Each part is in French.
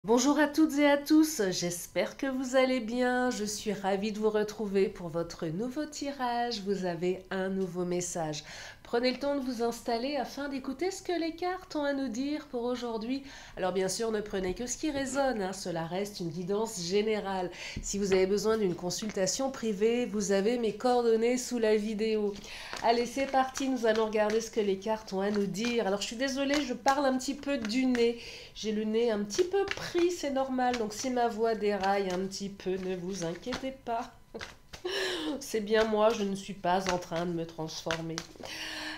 Bonjour à toutes et à tous, j'espère que vous allez bien. Je suis ravie de vous retrouver pour votre nouveau tirage. Vous avez un nouveau message. Prenez le temps de vous installer afin d'écouter ce que les cartes ont à nous dire pour aujourd'hui. Alors bien sûr, ne prenez que ce qui résonne, cela reste une guidance générale. Si vous avez besoin d'une consultation privée, vous avez mes coordonnées sous la vidéo. Allez, c'est parti, nous allons regarder ce que les cartes ont à nous dire. Alors je suis désolée, je parle un petit peu du nez. J'ai le nez un petit peu pris, c'est normal. Donc si ma voix déraille un petit peu, ne vous inquiétez pas. C'est bien moi, je ne suis pas en train de me transformer.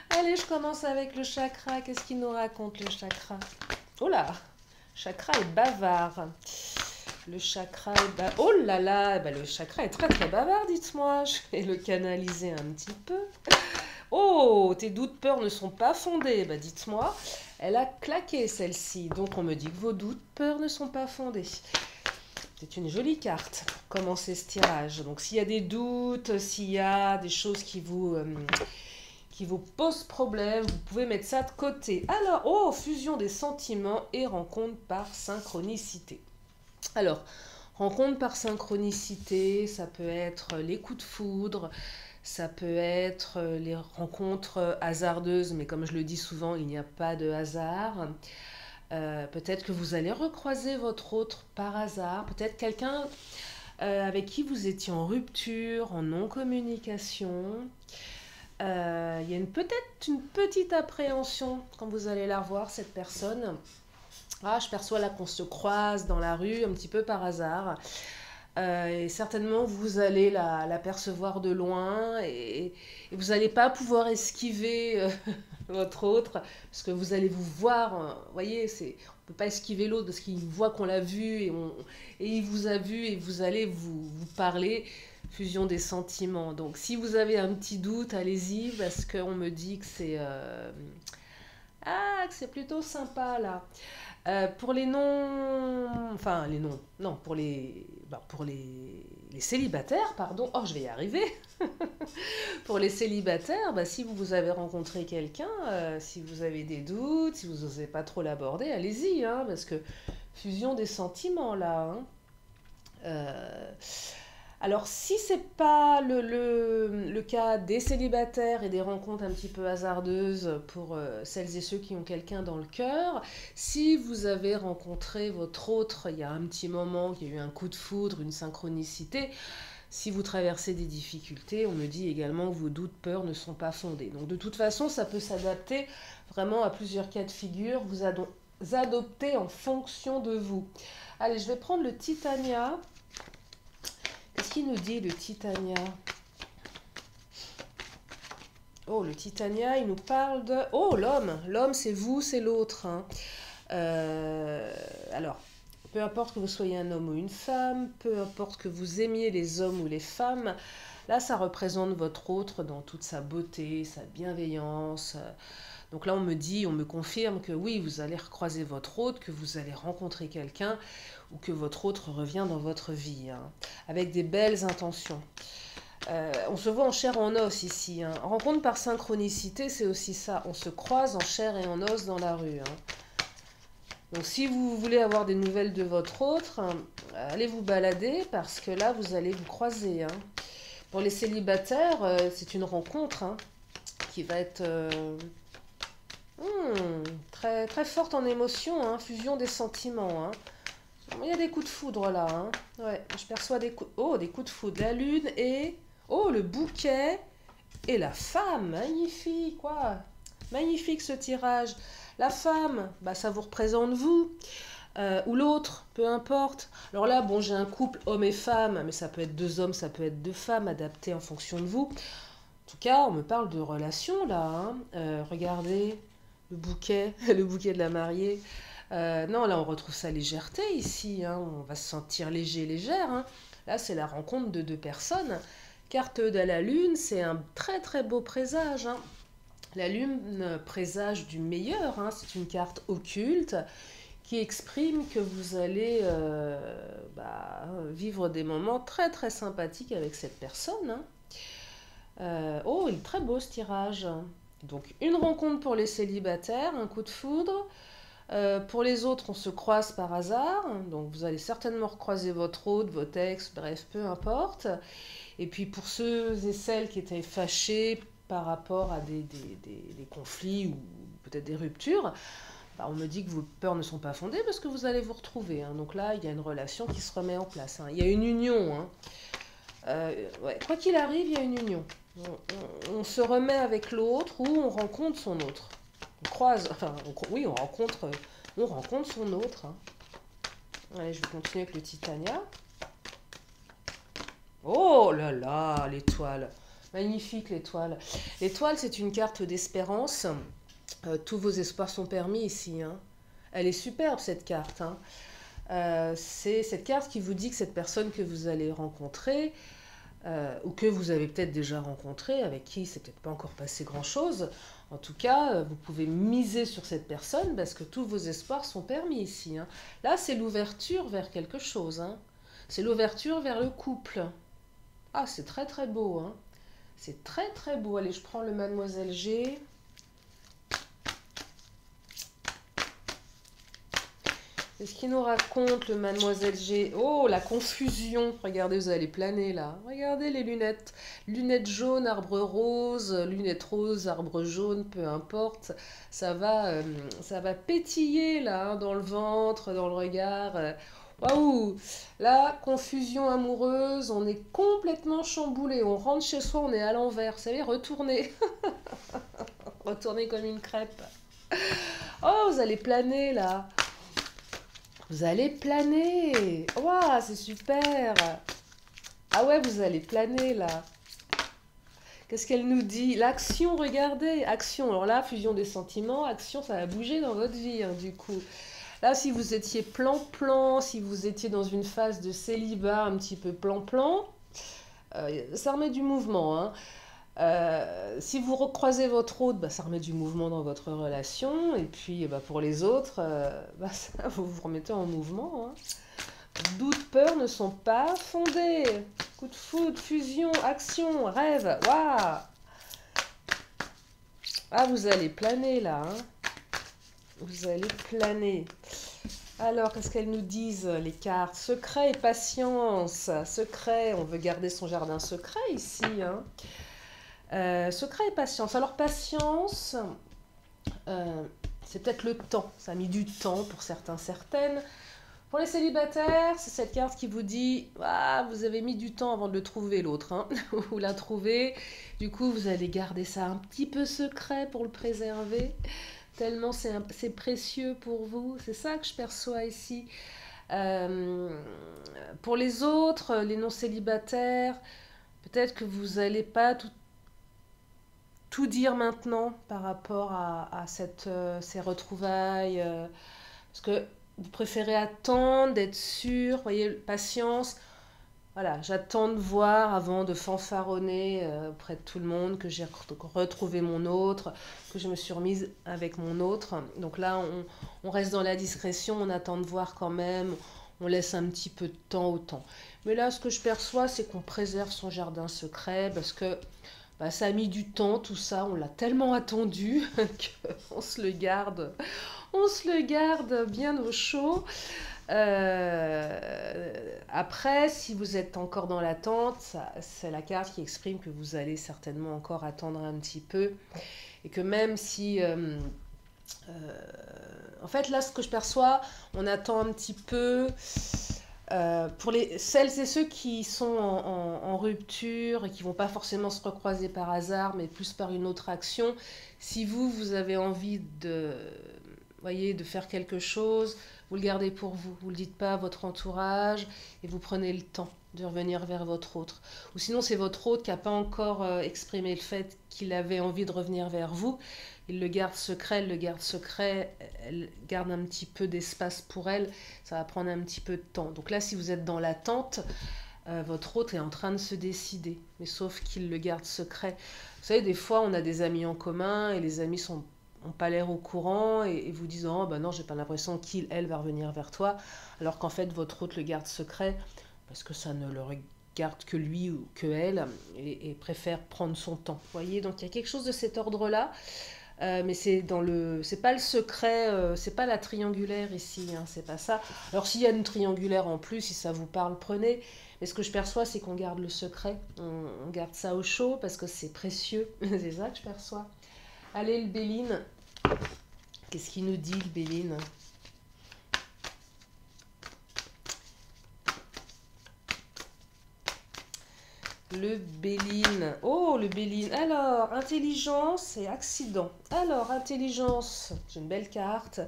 Allez, je commence avec le chakra. Qu'est-ce qu'il nous raconte le chakra? Oh là, chakra est bavard. Le chakra est bavard. Oh là là, bah, le chakra est très très bavard, dites-moi. Je vais le canaliser un petit peu. Oh, tes doutes, peurs ne sont pas fondés. Bah, dites-moi, elle a claqué celle-ci. Donc on me dit que vos doutes, peurs ne sont pas fondés. C'est une jolie carte pour commencer ce tirage. Donc s'il y a des doutes, s'il y a des choses qui vous posent problème, vous pouvez mettre ça de côté. Alors, oh, fusion des sentiments et rencontre par synchronicité. Alors, rencontre par synchronicité, ça peut être les coups de foudre, ça peut être les rencontres hasardeuses, mais comme je le dis souvent, il n'y a pas de hasard. Peut-être que vous allez recroiser votre autre par hasard, peut-être quelqu'un avec qui vous étiez en rupture, en non-communication. Il y a peut-être une petite appréhension quand vous allez la revoir, cette personne. Ah, je perçois là qu'on se croise dans la rue un petit peu par hasard. Et certainement, vous allez l'apercevoir de loin et vous n'allez pas pouvoir esquiver votre autre parce que vous allez vous voir. Vous voyez, on ne peut pas esquiver l'autre parce qu'il voit qu'on l'a vu et il vous a vu et vous allez vous parler. Fusion des sentiments. Donc, si vous avez un petit doute, allez-y parce qu'on me dit que que c'est plutôt sympa là. Pour les non... Enfin, les non... Non, pour les célibataires, pardon. Oh, je vais y arriver. Pour les célibataires, bah, si vous avez rencontré quelqu'un, si vous avez des doutes, si vous n'osez pas trop l'aborder, allez-y, parce que fusion des sentiments, là. Euh, alors, si c'est pas le cas des célibataires et des rencontres un petit peu hasardeuses pour celles et ceux qui ont quelqu'un dans le cœur, si vous avez rencontré votre autre il y a un petit moment, qu'il y a eu un coup de foudre, une synchronicité, si vous traversez des difficultés, on me dit également que vos doutes, peurs ne sont pas fondés. Donc de toute façon, ça peut s'adapter vraiment à plusieurs cas de figure. Vous adoptez en fonction de vous. Allez, je vais prendre le Titania. Qu'est-ce qu'il nous dit le Titania? Oh, le Titania, il nous parle de... Oh, l'homme. L'homme, c'est vous, c'est l'autre. Alors, peu importe que vous soyez un homme ou une femme, peu importe que vous aimiez les hommes ou les femmes, là, ça représente votre autre dans toute sa beauté, sa bienveillance. Donc là, on me confirme que oui, vous allez recroiser votre autre, que vous allez rencontrer quelqu'un ou que votre autre revient dans votre vie, avec des belles intentions. On se voit en chair et en os ici. Rencontre par synchronicité, c'est aussi ça. On se croise en chair et en os dans la rue. Donc si vous voulez avoir des nouvelles de votre autre, allez vous balader parce que là, vous allez vous croiser. Pour les célibataires, c'est une rencontre qui va être très, très forte en émotion, fusion des sentiments. Il y a des coups de foudre là. Ouais, je perçois des coups de foudre. La lune et... Oh, le bouquet et la femme. Magnifique, quoi. Magnifique ce tirage. La femme, bah, ça vous représente vous. Ou l'autre, peu importe. Alors là, bon, j'ai un couple homme et femme, mais ça peut être deux hommes, ça peut être deux femmes, adaptés en fonction de vous. En tout cas, on me parle de relation là. Regardez le bouquet, le bouquet de la mariée. Non, là, on retrouve sa légèreté ici. On va se sentir léger, légère. Là, c'est la rencontre de deux personnes. Carte de la lune, c'est un très très beau présage. La lune présage du meilleur. C'est une carte occulte qui exprime que vous allez vivre des moments très très sympathiques avec cette personne. Oh, il est très beau ce tirage. Donc une rencontre pour les célibataires, un coup de foudre, Pour les autres, on se croise par hasard, donc vous allez certainement recroiser votre hôte, votre ex, bref, peu importe. Et puis pour ceux et celles qui étaient fâchés par rapport à des conflits ou peut-être des ruptures, bah, on me dit que vos peurs ne sont pas fondées parce que vous allez vous retrouver, hein. Donc là, il y a une relation qui se remet en place, hein. Il y a une union, hein. Ouais, quoi qu'il arrive, il y a une union. On se remet avec l'autre ou on rencontre son autre. On croise, enfin, oui, on rencontre son autre, hein. Allez, je vais continuer avec le Titania. Oh là là, l'étoile. Magnifique l'étoile. L'étoile, c'est une carte d'espérance. Tous vos espoirs sont permis ici, hein. Elle est superbe cette carte, hein. C'est cette carte qui vous dit que cette personne que vous allez rencontrer, ou que vous avez peut-être déjà rencontré, avec qui c'est peut-être pas encore passé grand-chose, en tout cas, vous pouvez miser sur cette personne parce que tous vos espoirs sont permis ici, hein. Là, c'est l'ouverture vers quelque chose, hein. C'est l'ouverture vers le couple. Ah, c'est très très beau, hein. C'est très très beau. Allez, je prends le Mademoiselle G. Qu'est-ce qu'il nous raconte, le Mademoiselle G? Oh, la confusion. Regardez, vous allez planer là. Regardez les lunettes. Lunettes jaunes, arbre rose, lunettes roses, arbre jaune, peu importe. Ça va pétiller là, hein, dans le ventre, dans le regard. Waouh! La confusion amoureuse, on est complètement chamboulé. On rentre chez soi, on est à l'envers. Vous savez, retourner. Retourner comme une crêpe. Oh, vous allez planer là. Vous allez planer. Waouh, c'est super. Ah ouais, vous allez planer là. Qu'est-ce qu'elle nous dit? L'action, regardez. Action. Alors là, fusion des sentiments. Action, ça va bouger dans votre vie, hein, du coup. Là, si vous étiez plan-plan, si vous étiez dans une phase de célibat un petit peu plan-plan, ça remet du mouvement, hein. Si vous recroisez votre hôte, bah, ça remet du mouvement dans votre relation. Et puis bah, pour les autres, bah, ça, vous vous remettez en mouvement, hein. Doute, peur ne sont pas fondés. Coup de foudre, fusion, action, rêve. Waouh! Ah, vous allez planer là, hein. Vous allez planer. Alors, qu'est-ce qu'elles nous disent, les cartes? Secret et patience. Secret, on veut garder son jardin secret ici, hein. Secret et patience. Alors, patience, c'est peut-être le temps. Ça a mis du temps pour certains, certaines. Pour les célibataires, c'est cette carte qui vous dit ah, vous avez mis du temps avant de le trouver, l'autre, hein. Vous la trouvez. Du coup, vous allez garder ça un petit peu secret pour le préserver. Tellement c'est précieux pour vous. C'est ça que je perçois ici. Euh, pour les autres, les non-célibataires, peut-être que vous n'allez pas tout dire maintenant par rapport à ces retrouvailles. Parce que vous préférez attendre, d'être sûr, voyez, patience. Voilà, j'attends de voir avant de fanfaronner auprès de tout le monde que j'ai retrouvé mon autre, que je me suis remise avec mon autre. Donc là, on reste dans la discrétion, on attend de voir quand même, on laisse un petit peu de temps au temps. Mais là, ce que je perçois, c'est qu'on préserve son jardin secret parce que bah, ça a mis du temps, tout ça, on l'a tellement attendu qu'on se le garde. On se le garde bien au chaud. Après, si vous êtes encore dans l'attente, c'est la carte qui exprime que vous allez certainement encore attendre un petit peu. Et que même si... en fait, là, ce que je perçois, on attend un petit peu. Pour celles et ceux qui sont en rupture et qui vont pas forcément se recroiser par hasard, mais plus par une autre action, si vous avez envie de faire quelque chose, vous le gardez pour vous. Vous ne le dites pas à votre entourage et vous prenez le temps de revenir vers votre autre. Ou sinon, c'est votre autre qui n'a pas encore exprimé le fait qu'il avait envie de revenir vers vous. Il le garde secret, elle le garde secret, elle garde un petit peu d'espace pour elle. Ça va prendre un petit peu de temps. Donc là, si vous êtes dans l'attente, votre autre est en train de se décider. Mais sauf qu'il le garde secret. Vous savez, des fois, on a des amis en commun et les amis n'ont pas l'air au courant et vous disent oh, ben non, j'ai pas l'impression elle va revenir vers toi. Alors qu'en fait, votre autre le garde secret parce que ça ne le regarde que lui ou que elle et préfère prendre son temps. Vous voyez, donc il y a quelque chose de cet ordre-là. Mais c'est pas le secret, c'est pas la triangulaire ici, hein, c'est pas ça. Alors s'il y a une triangulaire en plus, si ça vous parle, prenez. Mais ce que je perçois, c'est qu'on garde le secret, on garde ça au chaud parce que c'est précieux. C'est ça que je perçois. Allez, le Béline, qu'est-ce qu'il nous dit le Béline? Le Béline. Oh, le Béline. Alors, intelligence et accident. Alors, intelligence, j'ai une belle carte.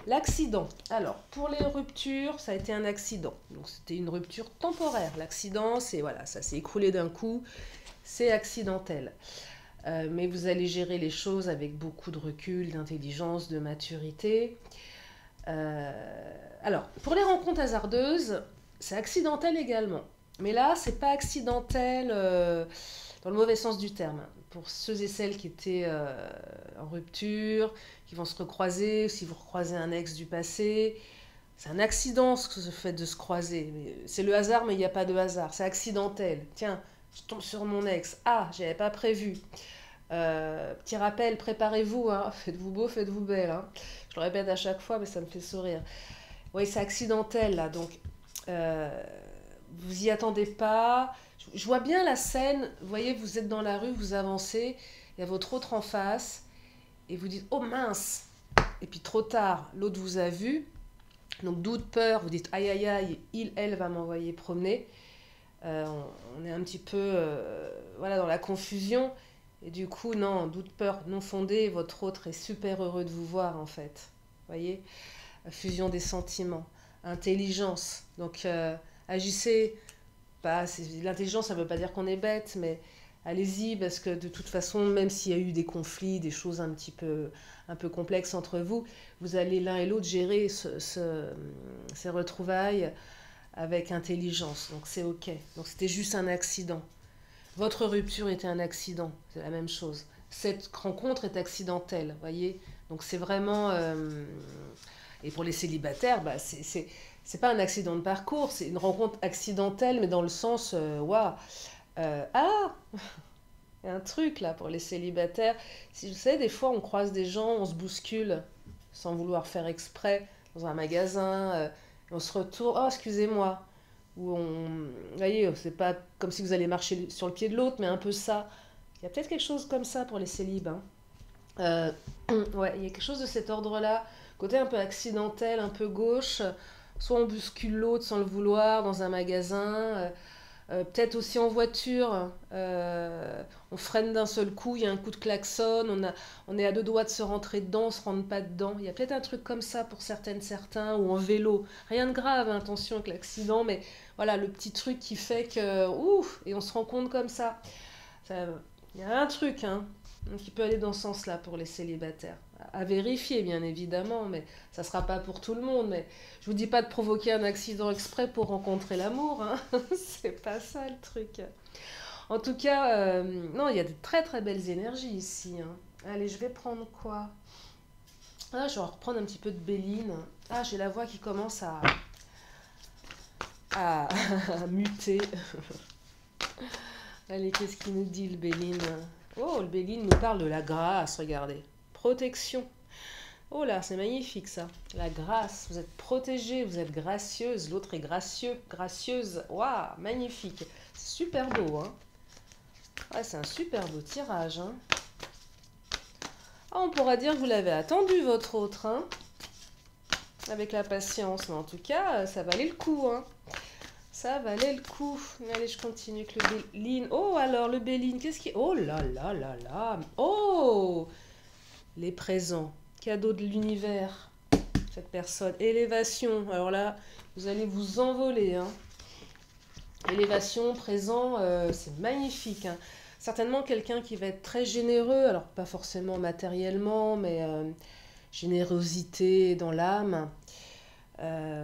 L'accident. Alors, pour les ruptures, ça a été un accident. Donc, c'était une rupture temporaire. L'accident, c'est, voilà, ça s'est écroulé d'un coup. C'est accidentel. Mais vous allez gérer les choses avec beaucoup de recul, d'intelligence, de maturité. Alors, pour les rencontres hasardeuses, c'est accidentel également. Mais là, c'est pas accidentel dans le mauvais sens du terme. Pour ceux et celles qui étaient en rupture, qui vont se recroiser, ou si vous recroisez un ex du passé, c'est un accident ce fait de se croiser. C'est le hasard, mais il n'y a pas de hasard. C'est accidentel. Tiens, je tombe sur mon ex. Ah, j'avais pas prévu. Petit rappel, préparez-vous, hein. Faites-vous beau, faites-vous belle, hein. Je le répète à chaque fois, mais ça me fait sourire. Oui, c'est accidentel, là, donc vous y attendez pas. Je vois bien la scène, vous voyez, vous êtes dans la rue, vous avancez, il y a votre autre en face, et vous dites, oh mince, et puis trop tard, l'autre vous a vu, donc doute, peur, vous dites, aïe aïe aïe, elle va m'envoyer promener. On est un petit peu voilà, dans la confusion, et du coup, non, doute, peur, non fondé, votre autre est super heureux de vous voir, en fait. Vous voyez, fusion des sentiments, intelligence, donc agissez. Pas, l'intelligence, ça ne veut pas dire qu'on est bête, mais allez-y, parce que de toute façon, même s'il y a eu des conflits, des choses un peu complexes entre vous, vous allez l'un et l'autre gérer ces retrouvailles avec intelligence. Donc c'est OK. Donc c'était juste un accident. Votre rupture était un accident, c'est la même chose. Cette rencontre est accidentelle, voyez. Donc c'est vraiment... et pour les célibataires, bah, c'est pas un accident de parcours, c'est une rencontre accidentelle, mais dans le sens, waouh, ah, il y a un truc là pour les célibataires. Si vous savez, des fois on croise des gens, on se bouscule sans vouloir faire exprès dans un magasin, on se retourne, oh excusez-moi, ou vous voyez, c'est pas comme si vous allez marcher sur le pied de l'autre, mais un peu ça. Il y a peut-être quelque chose comme ça pour les célibes, hein. Euh, ouais, il y a quelque chose de cet ordre-là, côté un peu accidentel, un peu gauche. Soit on bouscule l'autre sans le vouloir dans un magasin, peut-être aussi en voiture, on freine d'un seul coup, il y a un coup de klaxon, on est à deux doigts de se rentrer dedans, on se rentre pas dedans. Il y a peut-être un truc comme ça pour certaines, certains, ou en vélo. Rien de grave, hein, attention avec l'accident, mais voilà, le petit truc qui fait que, ouf, et on se rend compte comme ça. Ça- Il y a un truc, hein, qui peut aller dans ce sens-là pour les célibataires. À vérifier, bien évidemment, mais ça sera pas pour tout le monde. Mais je vous dis pas de provoquer un accident exprès pour rencontrer l'amour, hein. C'est pas ça le truc. En tout cas, non, il y a de très très belles énergies ici, hein. Allez, je vais prendre quoi? Ah, je vais reprendre un petit peu de Béline. Ah, j'ai la voix qui commence à, à muter. Allez, qu'est-ce qu'il nous dit le Béline? Oh, le Béline nous parle de la grâce, regardez. Protection. Oh là, c'est magnifique ça. La grâce, vous êtes protégée, vous êtes gracieuse, l'autre est gracieux, gracieuse. Waouh, magnifique. C'est super beau, hein. Ouais, c'est un super beau tirage, hein. Ah, on pourra dire que vous l'avez attendu, votre autre, hein. Avec la patience, mais en tout cas, ça valait le coup, hein. Ça valait le coup. Allez, je continue avec le Béline. Oh, alors, le Béline, qu'est-ce qui... Oh là là là là. Oh, les présents. Cadeau de l'univers. Cette personne. Élévation. Alors là, vous allez vous envoler, hein. Élévation, présent, c'est magnifique, hein. Certainement quelqu'un qui va être très généreux. Alors, pas forcément matériellement, mais générosité dans l'âme.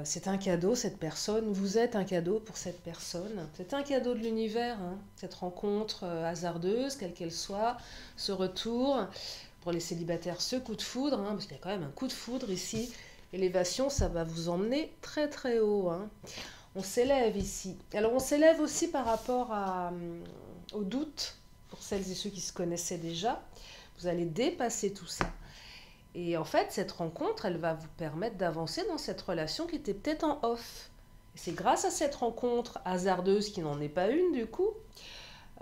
C'est un cadeau, cette personne. Vous êtes un cadeau pour cette personne. C'est un cadeau de l'univers, hein, cette rencontre hasardeuse, quelle qu'elle soit, ce retour. Pour les célibataires, ce coup de foudre, hein, parce qu'il y a quand même un coup de foudre ici. Élévation, ça va vous emmener très très haut, hein. On s'élève ici. Alors on s'élève aussi par rapport au doute, pour celles et ceux qui se connaissaient déjà. Vous allez dépasser tout ça. Et en fait, cette rencontre, elle va vous permettre d'avancer dans cette relation qui était peut-être en off. Et c'est grâce à cette rencontre hasardeuse, qui n'en est pas une du coup,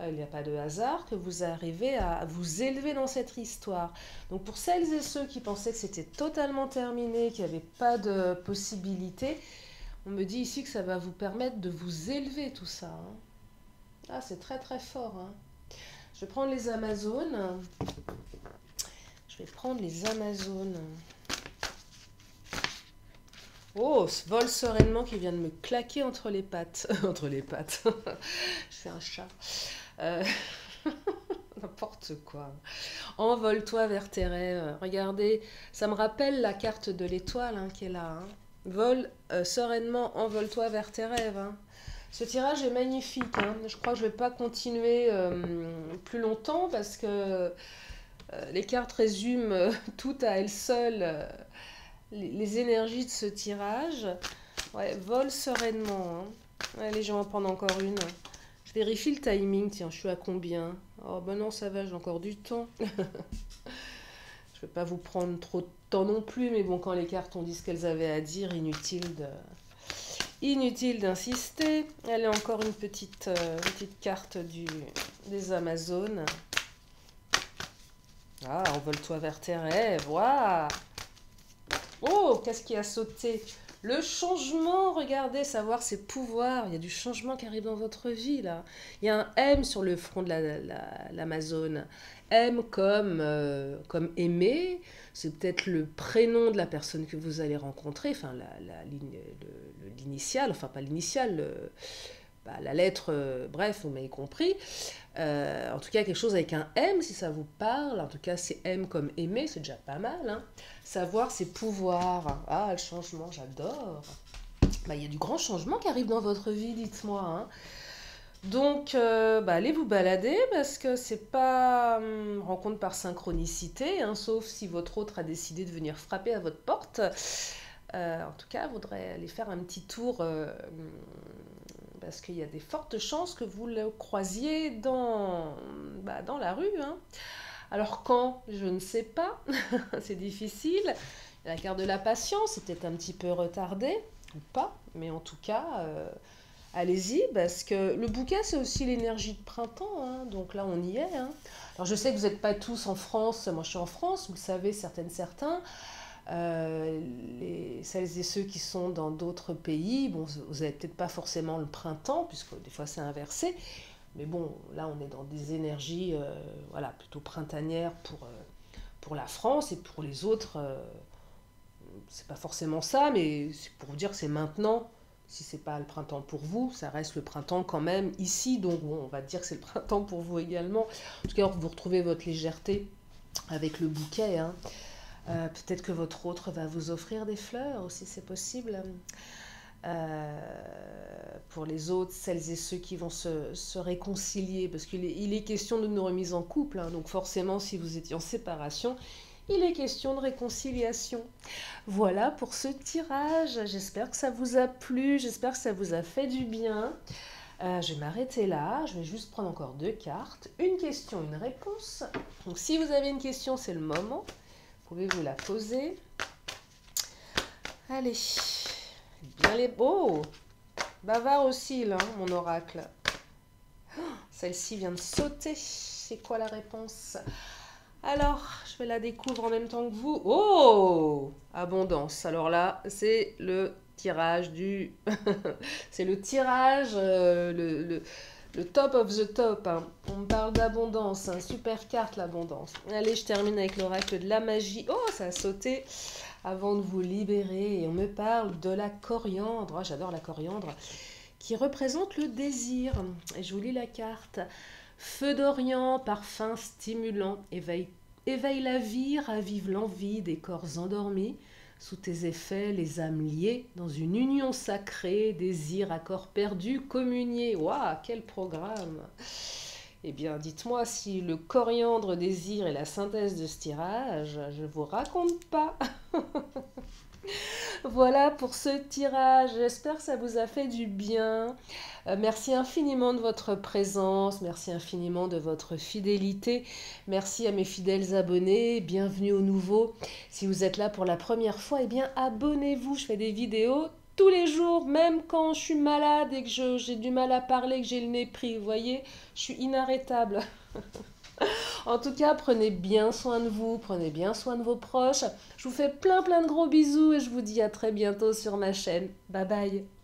il n'y a pas de hasard, que vous arrivez à vous élever dans cette histoire. Donc pour celles et ceux qui pensaient que c'était totalement terminé, qu'il n'y avait pas de possibilité, on me dit ici que ça va vous permettre de vous élever tout ça. Hein. Ah, c'est très très fort. Hein. Je vais prendre les Amazones. Je vais prendre les Amazones. Oh, ce vol sereinement qui vient de me claquer entre les pattes. Entre les pattes. Je fais un chat. Euh, N'importe quoi. Envole-toi vers tes rêves. Regardez, ça me rappelle la carte de l'étoile hein, qui est là. Hein. Vole sereinement, envole-toi vers tes rêves. Hein. Ce tirage est magnifique. Hein. Je crois que je ne vais pas continuer plus longtemps parce que les cartes résument tout à elles seules les énergies de ce tirage. Ouais, vole sereinement. Hein. Allez, je vais en prendre encore une. Je vérifie le timing. Tiens, je suis à combien? Oh, ben non, ça va, j'ai encore du temps. Je ne vais pas vous prendre trop de temps non plus, mais bon, quand les cartes ont dit ce qu'elles avaient à dire, inutile d'insister. Elle est encore une petite carte des Amazones. Ah, envole-toi vers tes rêves. Waouh! Oh, qu'est-ce qui a sauté? Le changement, regardez, savoir ses pouvoirs. Il y a du changement qui arrive dans votre vie, là. Il y a un M sur le front de l'Amazone. M comme aimer. C'est peut-être le prénom de la personne que vous allez rencontrer. Enfin, l'initiale. Enfin, pas l'initiale. La lettre, bref, vous m'avez compris. En tout cas, quelque chose avec un M, si ça vous parle. En tout cas, c'est M comme aimer, c'est déjà pas mal. Hein. Savoir ses pouvoirs. Ah, le changement, j'adore. Il y a du grand changement qui arrive dans votre vie, dites-moi. Hein. Donc, allez vous balader parce que c'est pas rencontre par synchronicité, hein, sauf si votre autre a décidé de venir frapper à votre porte. En tout cas, il faudrait aller faire un petit tour parce qu'il y a des fortes chances que vous le croisiez dans la rue. Hein. Alors quand? Je ne sais pas, c'est difficile. La carte de la patience, c'est peut-être un petit peu retardé, ou pas, mais en tout cas, allez-y, parce que le bouquet, c'est aussi l'énergie de printemps, hein, donc là, on y est. Hein. Alors je sais que vous n'êtes pas tous en France, moi je suis en France, vous le savez, certains. Celles et ceux qui sont dans d'autres pays, bon, vous n'avez peut-être pas forcément le printemps, puisque des fois c'est inversé, mais bon, là on est dans des énergies plutôt printanières pour la France, et pour les autres, c'est pas forcément ça, mais c'est pour vous dire que c'est maintenant. Si c'est pas le printemps pour vous, ça reste le printemps quand même ici, donc bon, on va dire que c'est le printemps pour vous également. En tout cas, vous retrouvez votre légèreté avec le bouquet, hein. Peut-être que votre autre va vous offrir des fleurs aussi, c'est possible. Pour les autres, celles et ceux qui vont se réconcilier, parce qu'il est question d'une remise en couple, hein, donc forcément, si vous étiez en séparation, il est question de réconciliation. Voilà pour ce tirage. J'espère que ça vous a plu, j'espère que ça vous a fait du bien. Je vais m'arrêter là, je vais juste prendre encore 2 cartes. Une question, une réponse. Donc si vous avez une question, c'est le moment. Pouvez-vous la poser? Allez, bien les beaux. Bavard aussi, là, mon oracle. Celle-ci vient de sauter. C'est quoi la réponse? Alors, je vais la découvrir en même temps que vous. Oh! Abondance. Alors là, c'est le tirage du... c'est le tirage, le top of the top. Hein. On me parle d'abondance. Hein. Super carte, l'abondance. Allez, je termine avec l'oracle de la magie. Oh, ça a sauté avant de vous libérer. Et on me parle de la coriandre. Oh, j'adore la coriandre. Qui représente le désir. Et je vous lis la carte. Feu d'Orient, parfum stimulant, éveille la vie, ravive l'envie des corps endormis. Sous tes effets, les âmes liées, dans une union sacrée, désir à corps perdu, communier. Waouh, quel programme! Eh bien, dites-moi si le coriandre désir est la synthèse de ce tirage, je vous raconte pas. Voilà pour ce tirage. J'espère que ça vous a fait du bien. Merci infiniment de votre présence. Merci infiniment de votre fidélité. Merci à mes fidèles abonnés. Bienvenue aux nouveaux. Si vous êtes là pour la première fois, eh bien abonnez-vous. Je fais des vidéos tous les jours, même quand je suis malade et que j'ai du mal à parler, que j'ai le nez pris. Vous voyez, je suis inarrêtable. En tout cas, prenez bien soin de vous, prenez bien soin de vos proches. Je vous fais plein de gros bisous et je vous dis à très bientôt sur ma chaîne. Bye bye.